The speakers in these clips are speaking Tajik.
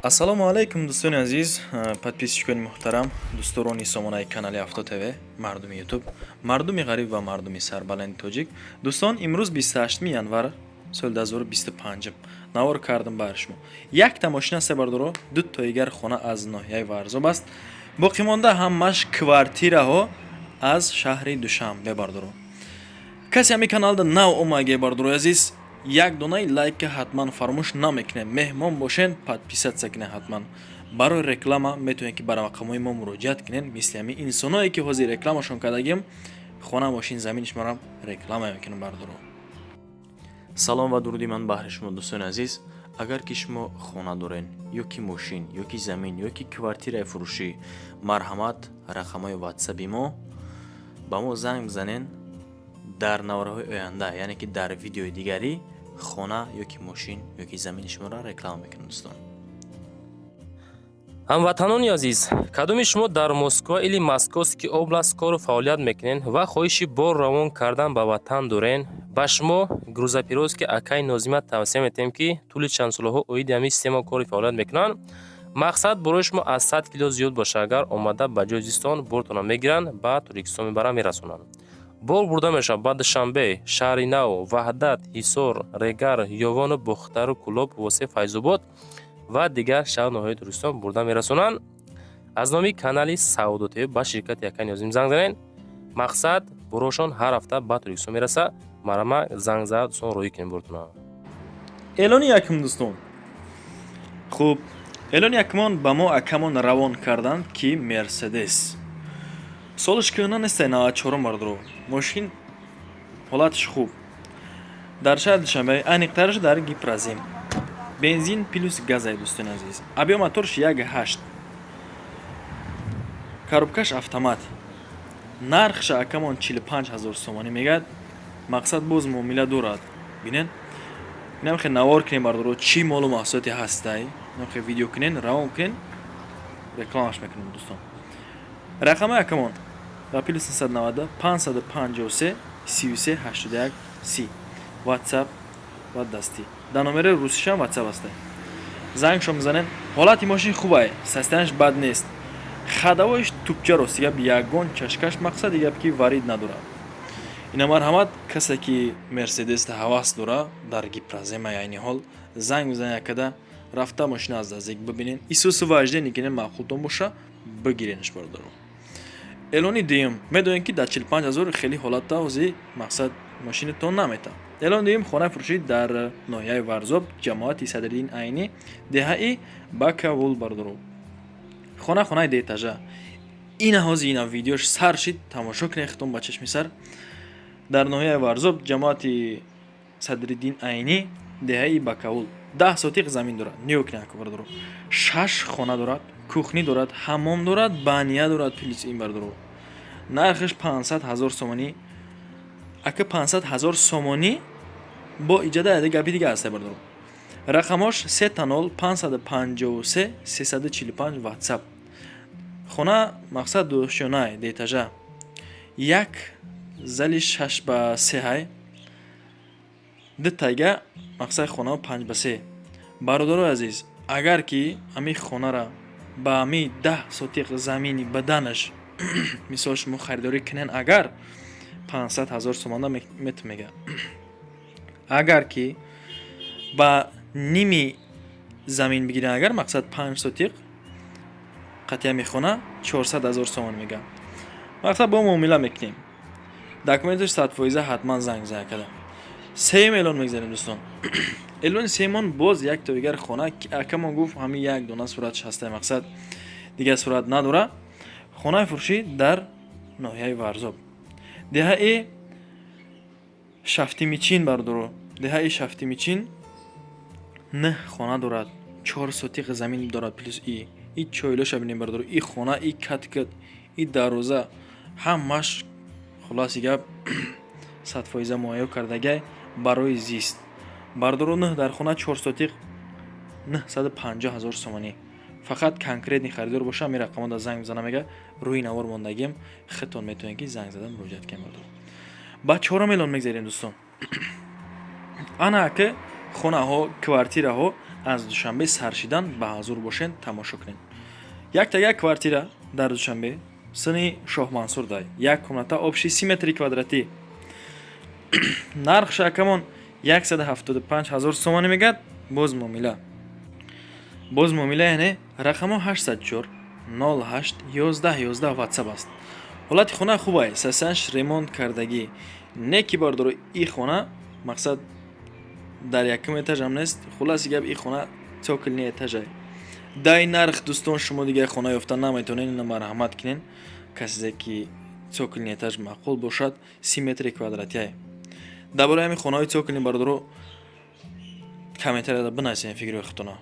ассалому алайкум дӯстони азиз, подписчикони муҳтарам, дӯсторони сомонаи канали Авто ТВ, мардуми ютуб, мардуми ғариб ва мардуми сарбаланди тоҷик. Дӯстон, имрӯз 28 январ соли 2025 навор кардам бар шумо. Якта мошина се бардоро, дутоигар хона аз ноҳияи Варзоб аст. Боқӣ монда ҳамаш квартираҳо аз шаҳри Душанбе бардоро. Касе ҳами каналда нав омаге бардоро азиз, як донаи лайка ҳатман фаромӯш намекунем. Меҳмон бошен, подписатся кунем ҳатман. Барои реклама метавонед ки бар рақамҳои мо муроҷиат кунед. Мисли ҳами инсоное ки ҳозир рекламашон кардагим, хона, мошин, замини шуморо реклама мекунем бардоро. салом ва дуруди ман баҳри шумо дӯстони азиз. Агар ки шумо хона дорен, ё ки мошин, ё ки замин, ё ки квартираи фурӯшӣ, марҳамат, рақамҳои ватсаби мо ба мо занг бизанен. Дар навраҳои оянда, яъне ки дар видеои дигари хона ё ки мошин ё ки замини шуморо реклама мекунем дӯстон. ҳамватанони азиз, кадоми шумо дар Москва или Московский област кору фаъолият мекунен ва хоҳиши бор равон кардан ба ватан дорен, ба шумо грузопировски Акаи Нозима тавсия метем ки тӯли чандсолаҳо оиди ҳамин система кору фаъолият мекунанд. Мақсад барои шумо аз 100 кило зиёд боша, агар омада ба ҷои зистон бортона мегиранд, ба Туркистон мебаранд, мерасонанд. Бор бурда мешавад ба Душанбе, Шаҳри Нав, Ваҳдат, Ҳисор, Регар, Ёвону, Бухтару, Кӯлоб, Восеф, Файзобод ва дигар шаҳр ноҳияи Туркистон бурда мерасонанд. Аз номи канали Саудо ТВ ба ширкати Акаи Нозим занг занед. Мақсад борошон ҳар ҳафта ба Туркистон мераса. Марама занг зад сон роҳӣ кунем бортона. Элони якум дӯстон. Хуб, элони якумон ба мо акамон равон карданд ки Мерседес. Солиш кӯҳна нестай 94 бардоро. Мошин ҳолатиш хуб. Дар шаҳри Душанбе, айниқтараш дар Гипразим. Бензин плюс газай дӯстони азиз. Абиё моторш 1.8. Коробкаш автомат. Нархша акамон 45 000 сомонӣ мегӯяд. Мақсад боз муомила дорад. Бинен. Намехе навор кунем бардоро чӣ молу маҳсулоте ҳастай. Намехе видео кунен, равон кунен. Рекламаш мекунем дӯстон. Рақамаи акамон ба плюс 990 553 33 81 30 WhatsApp ва дастӣ. Дар номери русиша WhatsApp аст. Зангшо мезанен. Ҳолати мошин хубае, состоянияш бад нест. Хадавоиш тупча рост, гап ягон чашкаш, мақсад гап ки варид надорад. Ина марҳамат, касе ки Мерседес ҳавас дора дар Гипразема яъни ҳол занг мезанен якада рафта мошина аз наздик бибинен. Исӯсу ваҷдени ки не маъқултон боша, бигиренаш бардоро. Элони дуюм, медонем ки дар 45 000 хеле ҳолата ҳозир мақсад мошинатон намета. Элони дуюм, хонаи фурӯшӣ дар ноҳияи Варзоб, ҷамоати Садриддин Айнӣ, деҳаи Бакавул бардоро. Хонаи деэтажа. Ина ҳозир ина видеош сар шид, тамошо кунед хитон ба чашми сар. Дар ноҳияи Варзоб, ҷамоати Садриддин Айнӣ, деҳаи Бакавул. 10 сотиқ замин дорад. Ниё кунед ака бардоро. 6 хона дорад, кухни дорад, ҳаммом дорад, бания дорад, плюс ин бардоро. Нархаш 500 000 сомонӣ. Ака 500 000 сомонӣ бо иҷада яде гапи дига аст бардоро. Рақамош 30 553 345 WhatsApp. Хона мақсад душёнай деэтажа. Як зали 6 ба 3 ҳай. Дутайга мақсад хона 5 ба 3. Бародарои азиз, агар ки ҳами хонара ба ҳами 10 сотиқ замини баданаш мисол шумо харидорӣ кунен, агар 500 000 сомона метмега. Агар ки ба ними замин бигирен, агар мақсад 5 сотиқ қатъия мехона 400 000 сомон мега. Мақсад бо муомила мекунем. Документаш 100% ҳатман занг зая када. Сеюм элон мегзарем дӯстон. Элони сеюмон боз як тоигар хона ки акамон гуфт ҳами як дона сураташ ҳастай, мақсад дига сурат надора. Хонаи фурӯшӣ дар ноҳияи Варзоб. Деҳаи Шафтимичин бардоро. Деҳаи Шафтимичин 9 хона дорад. 4 сотиқ замин дорад плюс и чойлоша бинем бардоро. И хона, и каткат, и дароза ҳамаш хулоси гап 100% муайё кардагай барои зист. Бардоро 9 дар хона 4 сотиқ 950 000 сомонӣ. Фақат конкретни харидор боша, ами рақамода занг бизана мега рӯи навор мондагим, хитон метавонед ки занг зада муроҷиат кунед бардоро. Ба 4 миллион мегзарем дӯстон. Ана ака хонаҳо, квартираҳо аз душанбе саршидан ба ҳазур бошен тамошо кунед. Як квартира дар Душанбе, сини Шоҳмансур дай. Як комната обши 30 метри квадратӣ. Нарх шакамон 175,000 сомонӣ мегад. Боз муомила яъне рақамо 804 08 11 11 WhatsApp аст. ҳолати хона хуб аст, сасанш ремонт кардагӣ. Не ки бардоро и хона мақсад дар якум этаж ҳам нест. Хулоси гап и хона цокилни этажай. Дай нарх дӯстон шумо дига хона ёфта наметонед, ина марҳамат кинен. Касе ки цокилни этаж маъқул бошад 30 метри квадратӣ. Дар бораи ҳамин хонаҳои цокилни бардоро комментарияда бинависен фикри худтона.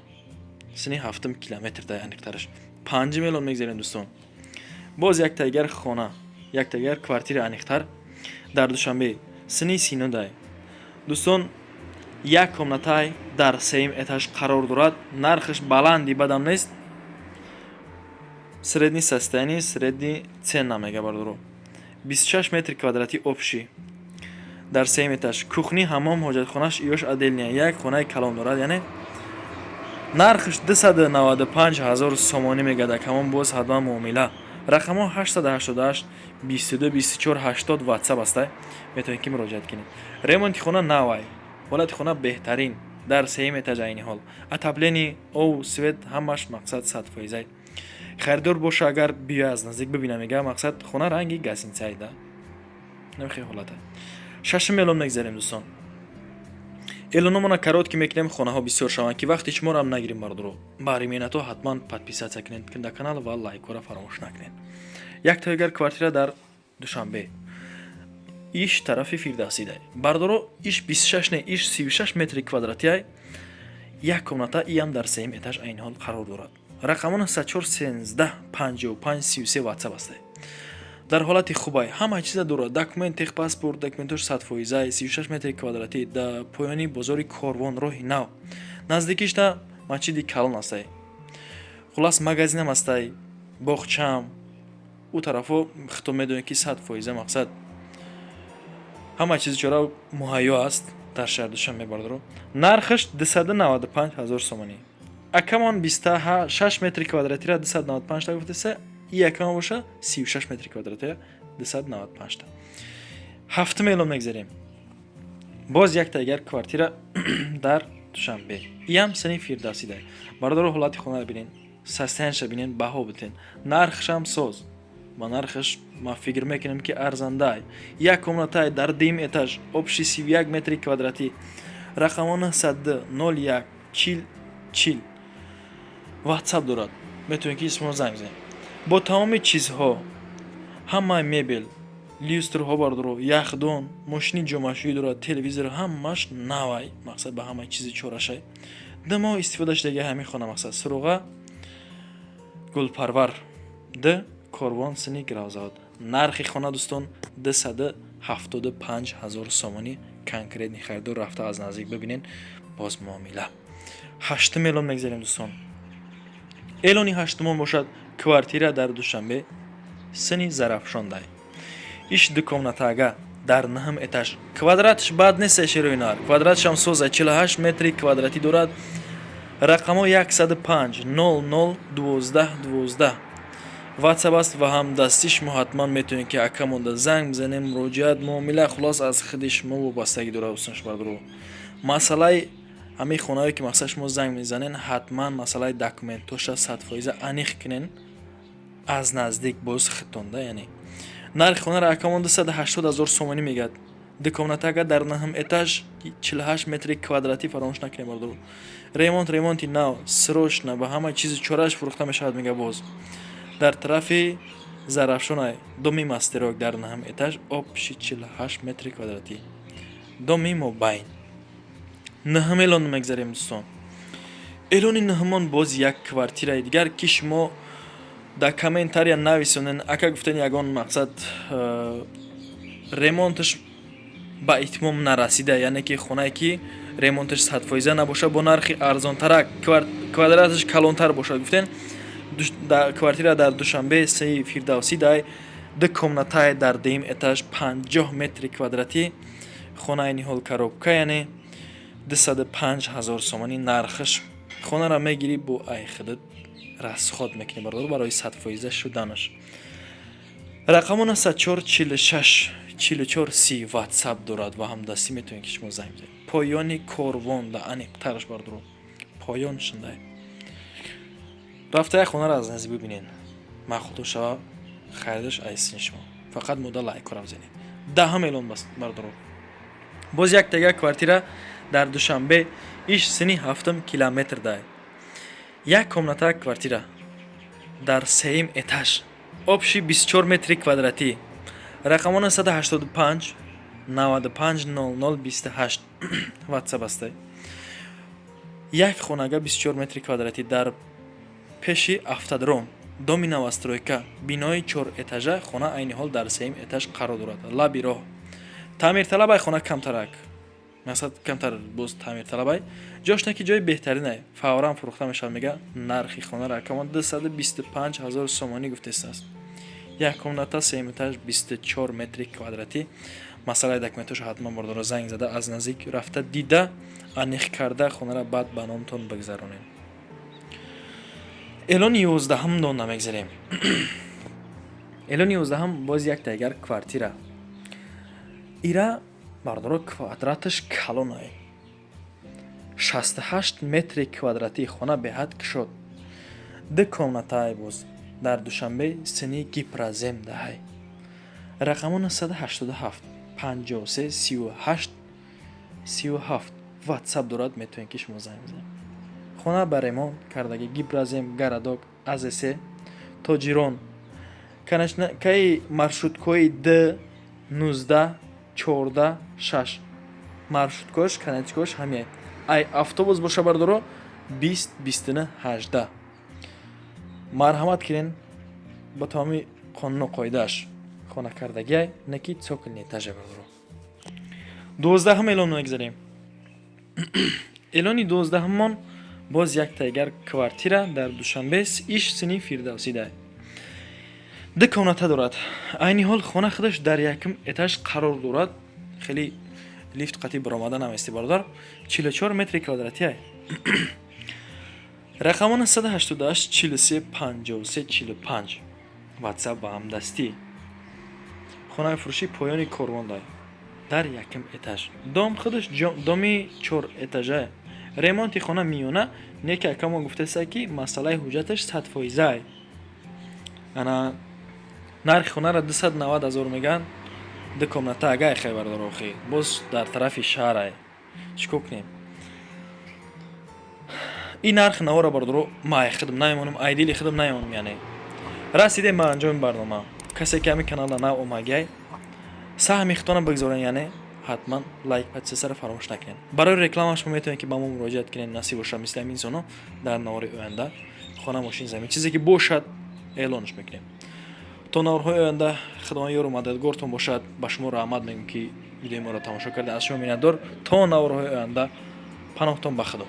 Сини 7 километр дай аниқтараш 5 миллион мегзарем дӯстон. Боз як тайгар хона, як тайгар квартира аниқтар дар Душанбе, сини Сино дай. Дӯстон, як комнатай дар 3 этаж қарор дорад. Нархаш баланди бадам нест. Средни состояние, средни цена мега бардоро. 26 метри квадратӣ обши. Дар 3 этаж кухни, ҳамом, ҳоҷатхонаш ёш отдельния. Як хонаи калон дорад, яъне нархаш 295,000 сомонӣ мегадад. Ҳамон боз ҳадма муомила. Рақамо 888 22 24 80 WhatsApp аст. Метавонед ки муроҷиат кинед. Ремонти хона навай. ҳолати хона беҳтарин дар 3 этаж айни ҳол. Отоплени, ов, свет ҳамаш мақсад 100%. Харидор боша агар биё аз наздик бибина мега мақсад хона ранги гасинцай да. Намхи ҳолата. 6 миллион мегзарем дӯстон. Эълономона каротки мекунем хонаҳо бисёр шаванд ки вақти шуморо ҳам нагирем бардоро. Баъри минато ҳатман подписатсия кунед дар канал ва лайкора фаромӯш накунед. Як тайгар квартира дар Душанбе. Иш тарафи Фирдавсӣ дай. Бардоро иш 26 не иш 36 метри квадратӣ ай. Як комната иам дар 3 этаж айни ҳол қарор дорад. Рақамон 0413 55 33 WhatsApp аст. Дар ҳолати хубай, ҳама чиза дорад. Документ, техпаспорт, документош 100%, 36 метри квадратӣ, да поёни бозори Корвон, роҳи нав. Наздикишда масҷиди Калон аст. Хулас магазинам аст, боғчам. У тарафо хитоб медонед ки 100% мақсад ҳама чизи чора муҳайё аст дар шаҳр Душанбе бардоро. Нархаш 295,000 сомонӣ. Акамон 26 метри квадратира 295 та гуфтасе. И акамон боша 36 метри квадратира 295 та. 7 миллион мегзарем. Боз як тайгар квартира дар Душанбе. Иам сини Фирдавсӣ дай. Бардоро ҳолати хонаро бинен, состоянияша бинен, баҳо битен. Нархашам соз. Ба нархаш ма фикр мекунам ки арзандай. Як комнатай дар 2 этаж обши 31 метри квадратӣ. Рақамон 01 40 WhatsApp дорад. Метавонед ки исмо занг бизанед. Бо тамоми чизҳо, ҳамаи мебел, люстрҳо бардоро, яхдон, мошини ҷомашӯӣ дорад, телевизор, ҳамаш навай. Мақсад ба ҳамаи чизи чорашай. Дамо истифода шудаги ҳамин хона мақсад суруға гулпарвар д Корвон сини Гравзавод. Нархи хона дӯстон 275,000 сомонӣ. Конкретни харидор рафта аз наздик бибинен. Боз муомила 8 миллион мегзарем дӯстон. Эълони 8 бошад квартира дар Душанбе, сини Зарафшон дай. Иш ду комнатага дар 9 этаж. Квадратш бад нест широинар. Квадратшам соза 48 метри квадратӣ дорад. Рақамо 105 00 12 12 WhatsApp аст ва ҳам дасти шумо ҳатман метавонед ки акамонда занг бизанем, муроҷиат, муомила хулос аз худи шумо вобастагӣ дорад. Устон шубардоро масъалаи ҳамин хонаҳое ки мақсад шумо занг мезанен, ҳатман масъалаи документоша 100% аниқ кунен аз наздик боз хитонда. Яъне нархи хонаро акамон 280,000 сомонӣ мегад. Ду комнатага дар 9 этаж 48 метри квадратӣ фаромӯш накунед бардоро. Ремонти нав, срочно ба ҳама чизи чораш фурӯхта мешавад мега боз. Дар тарафи Зарафшонай доми мастерок дар 9 этаж обши 48 метри квадратӣ. Доми мобайн 9 миллион мегзарем дӯстон. Эълони 9 боз як квартираи дигар ки шумо дар комментария нависонен. Ака гуфтен ягон мақсад ремонташ ба итмом нарасида, яъне ки хонае ки ремонташ 100% набоша, бо нархи арзонтарак, квадраташ калонтар бошад гуфтен. Квартира дар Душанбе, саи Фирдавсӣ дай. Ду комнатае дар 2 этаж 50 метри квадратӣ. Хонаи ниҳол коробка, яъне 205,000 сомонӣ. Нархаш хонаро мегирӣ бо айхидат расход мекунӣ бардор барои 100% шуданаш. рақамон аст 7446 4430 ватсап дорад ва ҳамдастӣ метавонед ки шумо занг бизанед. поёни корвон да аниқтараш бардор поён шиндай рафта як хонаро аз наздик бибинед. махлутон шава харидаш айсин шумо фақат модда лайкора бизанед. даҳам эълон бардор боз як тага квартира дар душанбе иш сини 7 километр дай. як комната квартира дар 3 этаж обши 24 метри квадратӣ. рақамон 185 95 00 28 ватсап аст. як хонага 24 метри квадратӣ дар пеши автодром доми новостройка бинои 4 этажа хона айни ҳол дар 3 этаж қарор дорад. лаби роҳ таъмирталабай хона камтарак мақсад камтар боз таъмирталабай ҷошна ки ҷои беҳтаринай фавран фурӯхта мешавад. мега нархи хона рақамон 225 000 сомонӣ гуфтааст. як комната 3 этаж 24 метри квадратӣ. масъалаи документашо ҳатман бардора занг зада аз наздик рафта дида аниқ карда хонаро баъд ба номтон бигзаронед. эълони 11 дон намегзарем. эълони 11 боз як тайгар квартира ира бардора квадраташ калонай 68 метри квадратӣ хона беҳад кушод. ду комнатаи боз дар душанбе сини гипразем даҳай. рақамон 187 53 38 37 ватсап дорад метавонед ки шумо занг бизанед. хона ба ремонт кардагӣ гипразем гарадок азсе тоҷирон канашкаи маршруткои д 19 14 6 маршруткош каначкош ҳамия ай автобус боша бардоро 20 21 18 марҳамат кирен ба тамоми қонуну қоидааш хона кардагиай наки цоколни этаже бардоро. 12 эълон мегзарем. эълони 12 боз як тайгар квартира дар душанбе иш сини фирдавсӣ дай. ду комната дорад. айни ҳол хона худаш дар якум этаж қарор дорад. хеле лифт қатъи баромада намаисти бардор 44 метри квадратӣ ай. рақамон 188 43 53 45 ватсап ба ҳамдастӣ. хонаи фурӯшӣ поёни корвон дай дар якум этаж. дом худаш доми 4 этажа. ремонти хона миёна неки акамо гуфтааст ки масъалаи ҳуҷҷаташ 100% ай. ана нархи хонара 290 000 меган. ду комната агай хай бардор охи боз дар тарафи шаҳр ай. чикор кунем? ин нархи навора бардоро май худам намемонам айдили худам намемонам яъне расидем ба анҷоми барнома. касе ки ҳамин каналда нав омагиай саҳми хитона бигзорен яъне ҳатман лайк подписаро фаромӯш накунед. барои реклама шумо метавонед ки ба мо муроҷиат кунед насиб боша мисли ҳамин инсоно дар навори оянда хона мошин замин чизе ки бошад эълонш мекунем. то наворҳои оянда худованд ёру мададгортон бошад. ба шумо раҳмат мегӯям ки видеои моро тамошо карда аз шумо миннатдор. то наворҳои оянда паноҳтон ба худо.